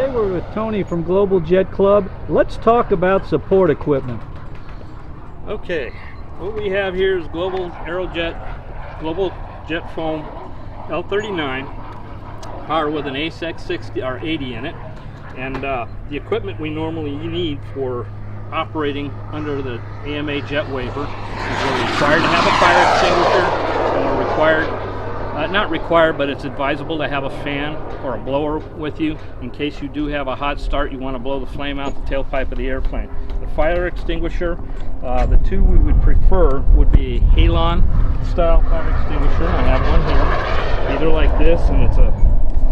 Today we're with Tony from Global Jet Club. Let's talk about support equipment. Okay, what we have here is Global Aerojet, Global Jet Foam L39, powered with an ASEC 60 or 80 in it, and the equipment we normally need for operating under the AMA jet waiver is we're required to have a fire extinguisher, and we're required, not required, but it's advisable to have a fan or a blower with you in case you do have a hot start. You want to blow the flame out the tailpipe of the airplane. The fire extinguisher, the two we would prefer would be a Halon style fire extinguisher. I have one here, either like this, and it's a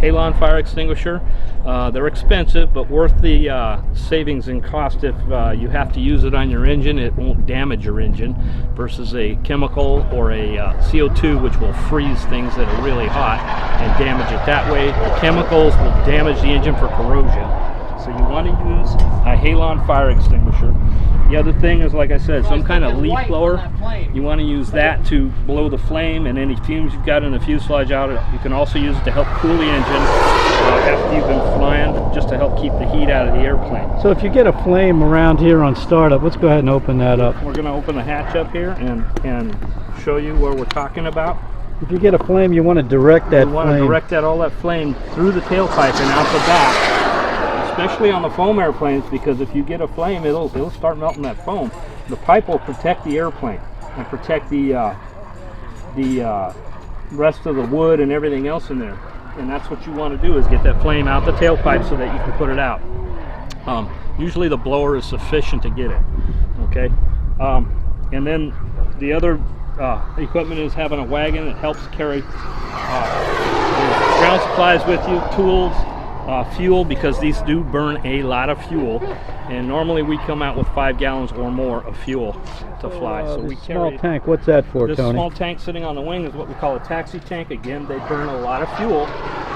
Halon fire extinguisher. They're expensive, but worth the savings in cost. If you have to use it on your engine, it won't damage your engine, versus a chemical or a CO2, which will freeze things that are really hot and damage it that way. The chemicals will damage the engine for corrosion. So you want to use a Halon fire extinguisher. The other thing is, like I said, some kind of leaf blower. You want to use that to blow the flame and any fumes you've got in the fuselage out. You can also use it to help cool the engine after you've been flying, just to help keep the heat out of the airplane. So if you get a flame around here on startup, let's go ahead and open that up. We're going to open the hatch up here and show you what we're talking about. If you get a flame, you want to direct that flame. You want to direct all that flame through the tailpipe and out the back, especially on the foam airplanes, because if you get a flame, it'll start melting that foam. The pipe will protect the airplane and protect the rest of the wood and everything else in there. And that's what you want to do, is get that flame out the tailpipe so that you can put it out. Usually the blower is sufficient to get it. Okay, and then the other equipment is having a wagon that helps carry ground supplies with you, tools, fuel, because these do burn a lot of fuel, and normally we come out with 5 gallons or more of fuel to fly. So we carry small tank. What's that for, this Tony? Small tank sitting on the wing is what we call a taxi tank. Again, they burn a lot of fuel.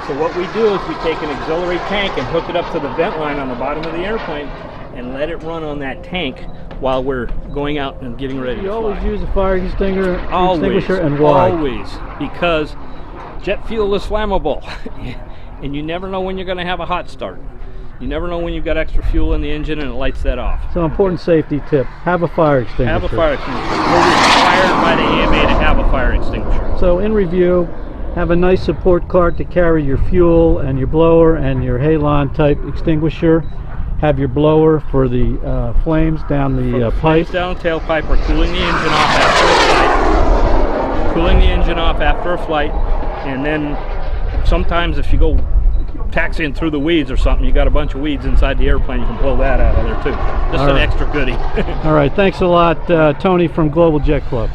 So what we do is we take an auxiliary tank and hook it up to the vent line on the bottom of the airplane and let it run on that tank while we're going out and getting ready to fly. You always use a fire extinguisher, and why? Always, because jet fuel is flammable. And you never know when you're going to have a hot start. You never know when you've got extra fuel in the engine and it lights that off. So important safety tip, have a fire extinguisher. Have a fire extinguisher. We're required by the AMA to have a fire extinguisher. So in review, have a nice support cart to carry your fuel and your blower and your Halon type extinguisher. Have your blower for the flames down the pipe. Down the tailpipe, or cooling the engine off after a flight. Cooling the engine off after a flight, and then sometimes if you go taxiing through the weeds or something, you got a bunch of weeds inside the airplane, you can blow that out of there too. Just an extra goodie. All right, thanks a lot, Tony from Global Jet Club.